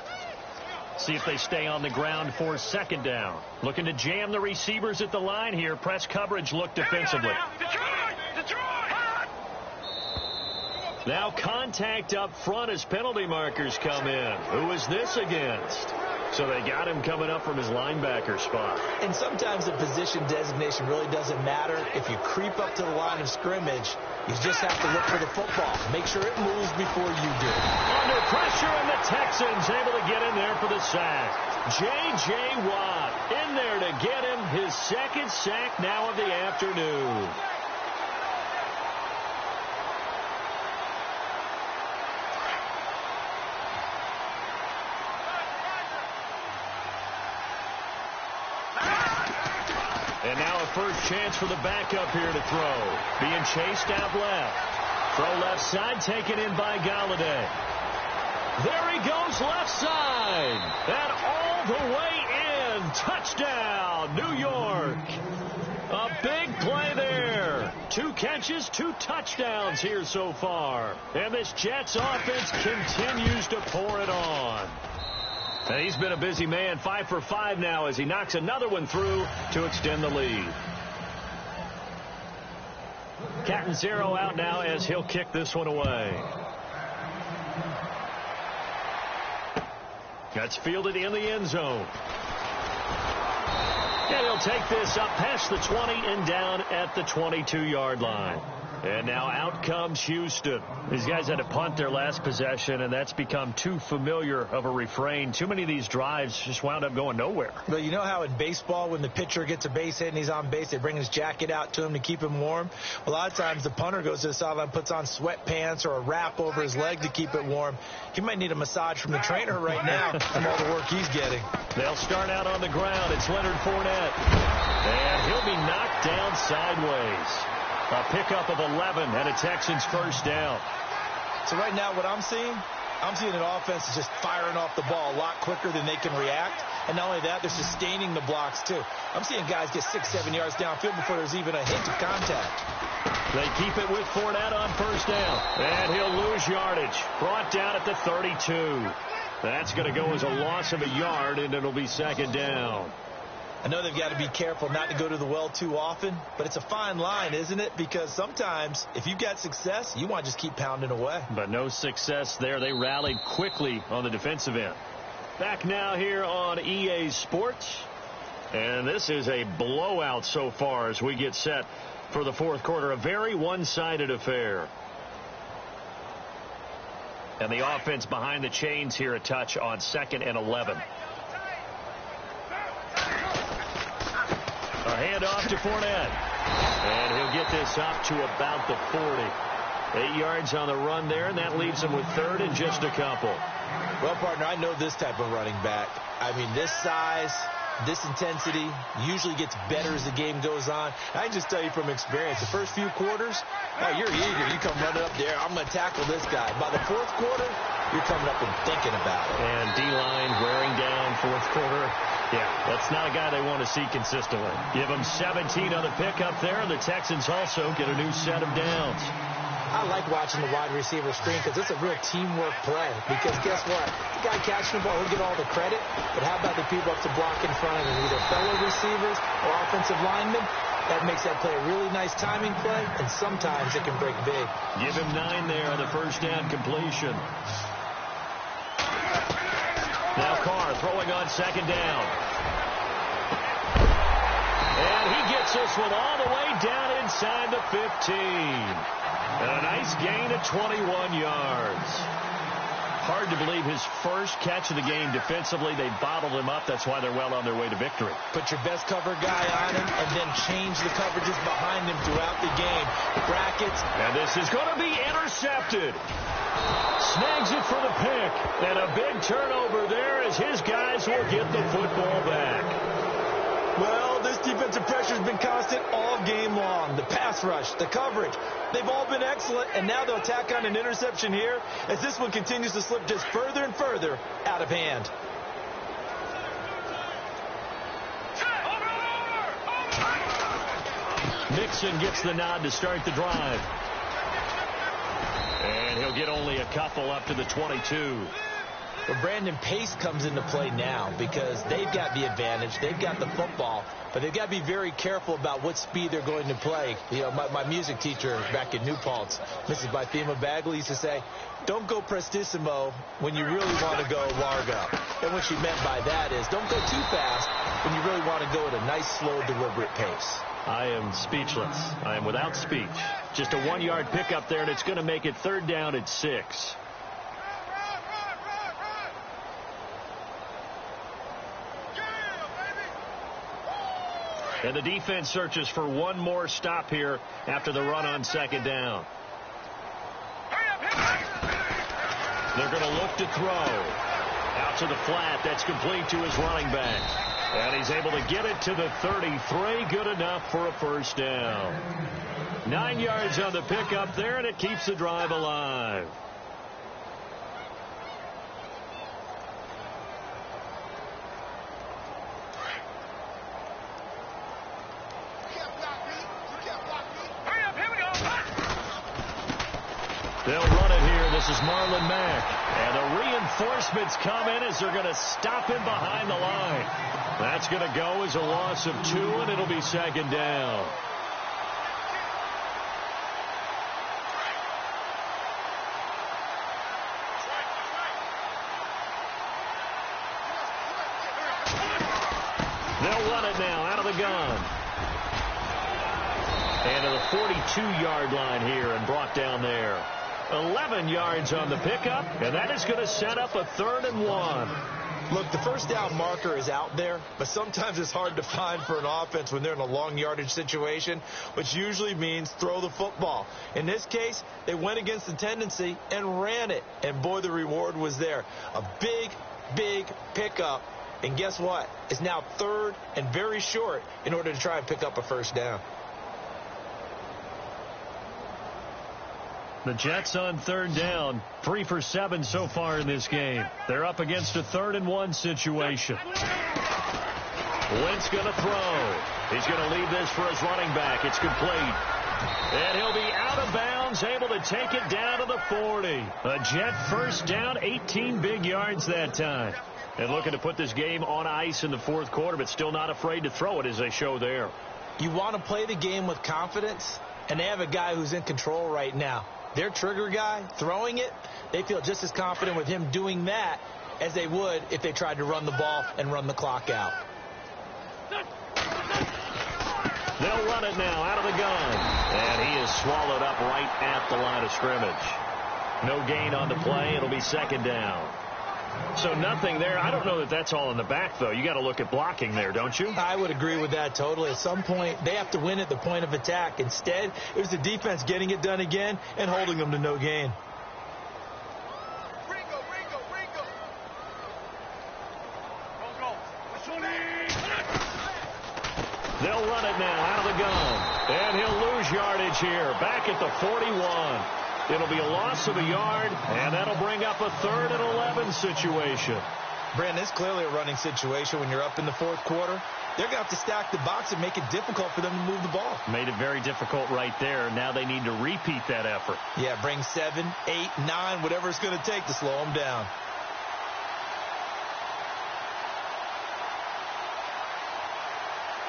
See if they stay on the ground for 2nd down. Looking to jam the receivers at the line here. Press coverage look defensively. Now contact up front as penalty markers come in. Who is this against? So they got him coming up from his linebacker spot. And sometimes the position designation really doesn't matter. If you creep up to the line of scrimmage, you just have to look for the football. Make sure it moves before you do. Under pressure, and the Texans able to get in there for the sack. J.J. Watt in there to get him his 2nd sack now of the afternoon. And now a first chance for the backup here to throw. Being chased out left. Throw left side, taken in by Galladay. There he goes left side. And all the way in. Touchdown, New York. A big play there. 2 catches, 2 touchdowns here so far. And this Jets offense continues to pour it on. And he's been a busy man, 5 for 5 now as he knocks another one through to extend the lead. Cat and zero out now as he'll kick this one away. That's fielded in the end zone. And he'll take this up past the 20 and down at the 22-yard line. And now out comes Houston. These guys had to punt their last possession, and that's become too familiar of a refrain. Too many of these drives just wound up going nowhere. But you know how in baseball, when the pitcher gets a base hit and he's on base, they bring his jacket out to him to keep him warm? A lot of times the punter goes to the sideline, puts on sweatpants or a wrap over his leg to keep it warm. He might need a massage from the trainer right now from all the work he's getting. They'll start out on the ground. It's Leonard Fournette. And he'll be knocked down sideways. A pickup of 11 and a Texans first down. So right now what I'm seeing an offense is just firing off the ball a lot quicker than they can react. And not only that, they're sustaining the blocks too. I'm seeing guys get 6-7 yards downfield before there's even a hint of contact. They keep it with Fournette on first down. And he'll lose yardage. Brought down at the 32. That's going to go as a loss of a yard, and it'll be second down. I know they've got to be careful not to go to the well too often, but it's a fine line, isn't it? Because sometimes if you've got success, you want to just keep pounding away. But no success there. They rallied quickly on the defensive end. Back now here on EA Sports. And this is a blowout so far as we get set for the fourth quarter. A very one-sided affair. And the offense behind the chains here a touch on 2nd and 11. A handoff to Fournette. And he'll get this up to about the 40. 8 yards on the run there, and that leaves him with third and just a couple. Well, partner, I know this type of running back. I mean, this size, this intensity usually gets better as the game goes on. I can just tell you from experience, the first few quarters, oh, you're eager. You come running up there. I'm going to tackle this guy. By the fourth quarter, you're coming up and thinking about it. And D-line wearing down fourth quarter. Yeah, that's not a guy they want to see consistently. Give him 17 on the pickup there. The Texans also get a new set of downs. I like watching the wide receiver screen because it's a real teamwork play. Because guess what? The guy catching the ball, he'll get all the credit. But how about the people up to block in front of him, either fellow receivers or offensive linemen? That makes that play a really nice timing play, and sometimes it can break big. Give him 9 there on the first down completion. Now Carr throwing on second down. And he gets this one all the way down inside the 15. And a nice gain of 21 yards. Hard to believe his first catch of the game defensively. They bottled him up. That's why they're well on their way to victory. Put your best cover guy on him and then change the coverages behind him throughout the game. Brackets. And this is going to be intercepted. Snags it for the pick. And a big turnover there as his guys will get the football back. Well, this defensive pressure has been constant all game long. The pass rush, the coverage, they've all been excellent, and now they'll tack on an interception here as this one continues to slip just further and further out of hand. Mixon gets the nod to start the drive. And he'll get only a couple up to the 22. But Brandon, pace comes into play now because they've got the advantage. They've got the football, but they've got to be very careful about what speed they're going to play. You know, my music teacher back in New Paltz, Mrs. Bythema Bagley, used to say, don't go prestissimo when you really want to go largo. And what she meant by that is don't go too fast when you really want to go at a nice, slow, deliberate pace. I am speechless. I am without speech. Just a 1-yard pickup there, and it's going to make it third down at 6. And the defense searches for one more stop here after the run on second down. They're going to look to throw. Out to the flat. That's complete to his running back. And he's able to get it to the 33. Good enough for a first down. 9 yards on the pickup there, and it keeps the drive alive. They'll run it here. This is Marlon Mack. And the reinforcements come in as they're going to stop him behind the line. That's going to go as a loss of 2, and it'll be second down. They'll run it now out of the gun. And to the 42-yard line here and brought down there. 11 yards on the pickup, and that is going to set up a 3rd and 1. Look, the first down marker is out there, but sometimes it's hard to find for an offense when they're in a long yardage situation, which usually means throw the football. In this case, they went against the tendency and ran it, and boy, the reward was there. A big, big pickup, and guess what? It's now 3rd and very short in order to try and pick up a first down. The Jets on 3rd down, 3 for 7 so far in this game. They're up against a 3rd and 1 situation. Wentz going to throw. He's going to leave this for his running back. It's complete. And he'll be out of bounds, able to take it down to the 40. A Jet first down, 18 big yards that time. And looking to put this game on ice in the 4th quarter, but still not afraid to throw it as they show there. You want to play the game with confidence, and they have a guy who's in control right now. Their trigger guy throwing it, they feel just as confident with him doing that as they would if they tried to run the ball and run the clock out. They'll run it now out of the gun. And he is swallowed up right at the line of scrimmage. No gain on the play. It'll be 2nd down. So nothing there. I don't know that that's all in the back, though. You got to look at blocking there, don't you? I would agree with that totally. At some point, they have to win at the point of attack. Instead, it was the defense getting it done again and holding them to no gain. They'll run it now out of the gun. And he'll lose yardage here. Back at the 41. It'll be a loss of a yard, and that'll bring up a 3rd and 11 situation. Brandon, it's clearly a running situation when you're up in the 4th quarter. They're going to have to stack the box and make it difficult for them to move the ball. Made it very difficult right there. Now they need to repeat that effort. Yeah, bring 7, 8, 9, whatever it's going to take to slow them down.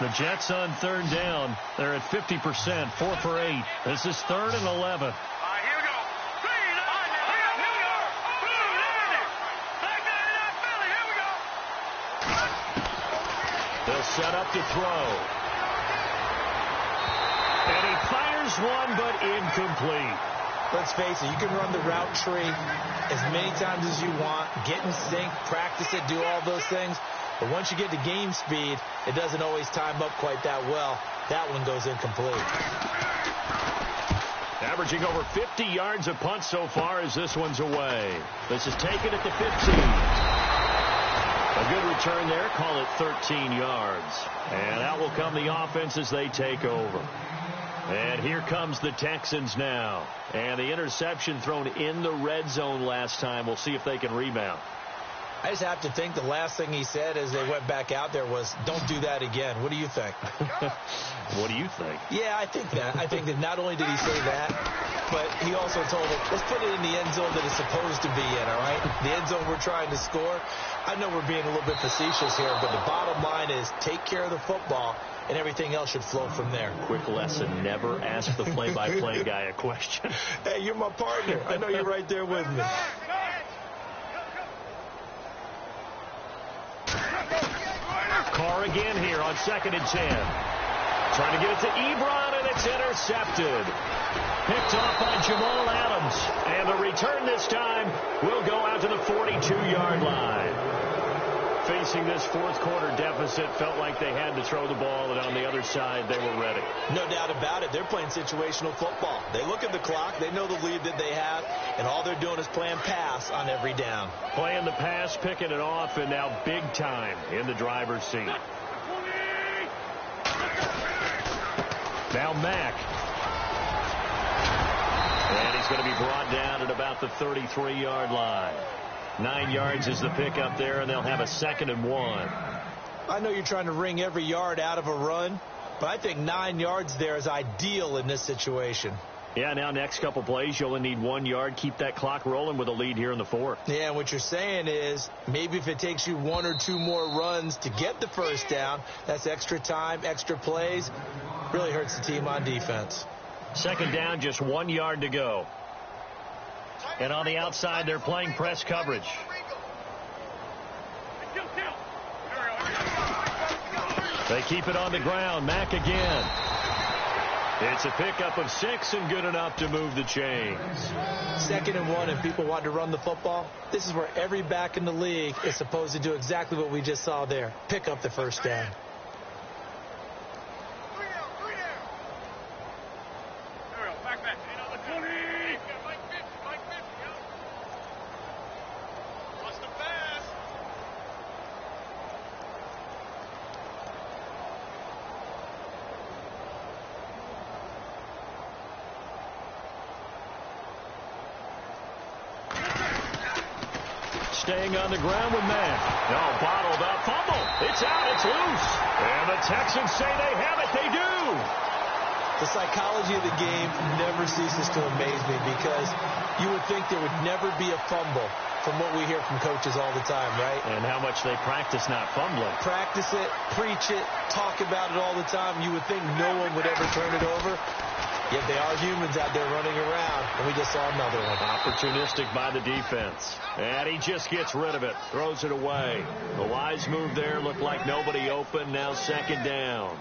The Jets on 3rd down. They're at 50%, 4 for 8. This is 3rd and 11. They'll set up to throw. And he fires one, but incomplete. Let's face it, you can run the route tree as many times as you want, get in sync, practice it, do all those things. But once you get to game speed, it doesn't always time up quite that well. That one goes incomplete. Averaging over 50 yards a punt so far as this one's away. This is taken at the 15. A good return there. Call it 13 yards. And out will come the offense as they take over. And here comes the Texans now. And the interception thrown in the red zone last time. We'll see if they can rebound. I just have to think the last thing he said as they went back out there was, don't do that again. What do you think? What do you think? Yeah, I think that. I think that not only did he say that, but he also told him, let's put it in the end zone that it's supposed to be in, all right? The end zone we're trying to score. I know we're being a little bit facetious here, but the bottom line is take care of the football, and everything else should flow from there. Quick lesson, never ask the play-by-play guy a question. Hey, you're my partner. I know you're right there with me. Carr again here on 2nd and 10. Trying to get it to Ebron, and it's intercepted. Picked off by Jamal Adams. And the return this time will go out to the 42-yard line. Facing this 4th quarter deficit, felt like they had to throw the ball, and on the other side, they were ready. No doubt about it. They're playing situational football. They look at the clock. They know the lead that they have, and all they're doing is playing pass on every down. Playing the pass, picking it off, and now big time in the driver's seat. Now Mack. And he's going to be brought down at about the 33-yard line. 9 yards is the pickup there, and they'll have a 2nd and 1. I know you're trying to wring every yard out of a run, but I think 9 yards there is ideal in this situation. Yeah, now next couple plays, you only need 1 yard. Keep that clock rolling with a lead here in the 4th. Yeah, and what you're saying is maybe if it takes you 1 or 2 more runs to get the first down, that's extra time, extra plays. Really hurts the team on defense. 2nd down, just 1 yard to go. And on the outside, they're playing press coverage. They keep it on the ground. Mack again. It's a pickup of 6 and good enough to move the chains. 2nd and 1 and people want to run the football. This is where every back in the league is supposed to do exactly what we just saw there. Pick up the first down. Staying on the ground with Mack. No, bottled up. Fumble. It's out. It's loose. And the Texans say they have it. They do. The psychology of the game never ceases to amaze me because you would think there would never be a fumble from what we hear from coaches all the time, right? And how much they practice not fumbling. Practice it, preach it, talk about it all the time. You would think no one would ever turn it over. Yet they are humans out there running around, and we just saw another one. Opportunistic by the defense. And he just gets rid of it, throws it away. The wise move there, looked like nobody open, now 2nd down.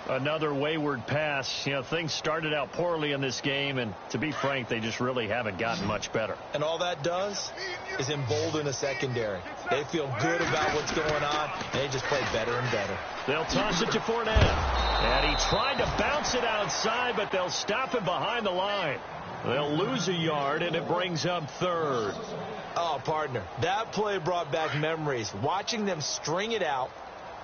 Another wayward pass. You know, things started out poorly in this game, and to be frank, they just really haven't gotten much better. And all that does is embolden a secondary. They feel good about what's going on, and they just play better and better. They'll toss it to Fournette. And he tried to bounce it outside, but they'll stop him behind the line. They'll lose a yard, and it brings up 3rd. Oh, partner, that play brought back memories. Watching them string it out,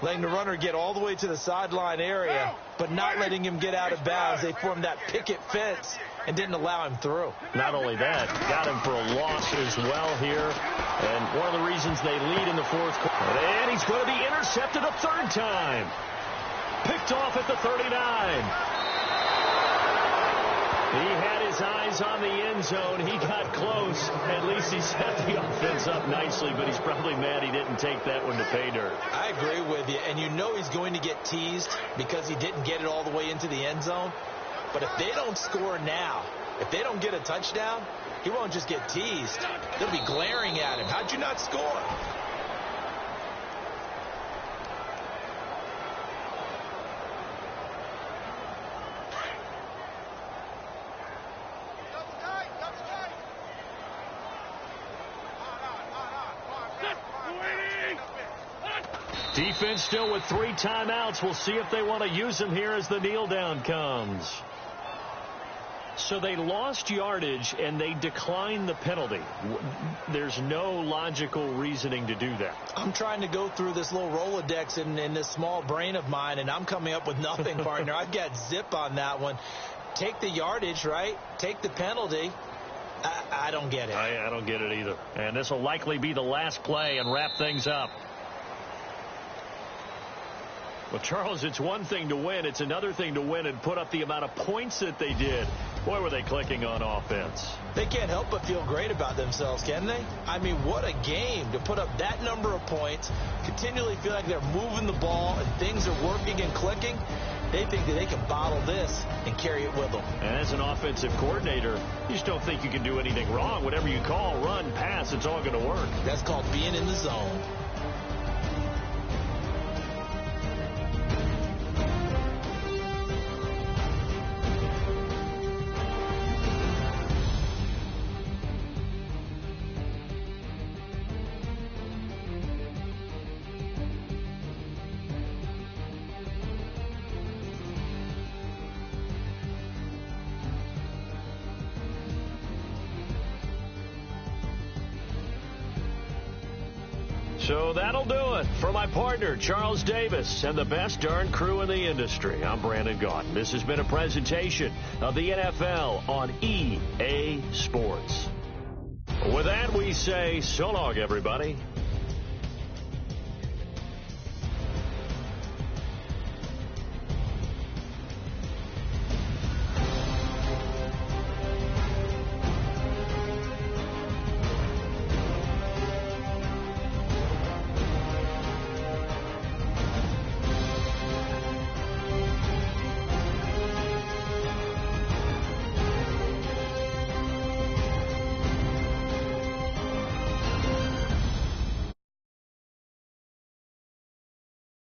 letting the runner get all the way to the sideline area, but not letting him get out of bounds. They formed that picket fence and didn't allow him through. Not only that, got him for a loss as well here. And one of the reasons they lead in the 4th quarter. And he's going to be intercepted a 3rd time. Picked off at the 39. He had his eyes on the end zone. He got close. At least he set the offense up nicely, but he's probably mad he didn't take that one to pay dirt. I agree with you, and you know he's going to get teased because he didn't get it all the way into the end zone. But if they don't score now, if they don't get a touchdown, he won't just get teased. They'll be glaring at him. How'd you not score? Defense still with 3 timeouts. We'll see if they want to use them here as the kneel down comes. So they lost yardage and they declined the penalty. There's no logical reasoning to do that. I'm trying to go through this little Rolodex in this small brain of mine, and I'm coming up with nothing, partner. I've got zip on that one. Take the yardage, right? Take the penalty. I don't get it. I don't get it either. And this will likely be the last play and wrap things up. Well, Charles, it's one thing to win. It's another thing to win and put up the amount of points that they did. Boy, were they clicking on offense. They can't help but feel great about themselves, can they? I mean, what a game to put up that number of points, continually feel like they're moving the ball and things are working and clicking. They think that they can bottle this and carry it with them. And as an offensive coordinator, you just don't think you can do anything wrong. Whatever you call, run, pass, it's all going to work. That's called being in the zone. So that'll do it. For my partner, Charles Davis, and the best darn crew in the industry, I'm Brandon Gaudin. This has been a presentation of the NFL on EA Sports. With that, we say so long, everybody.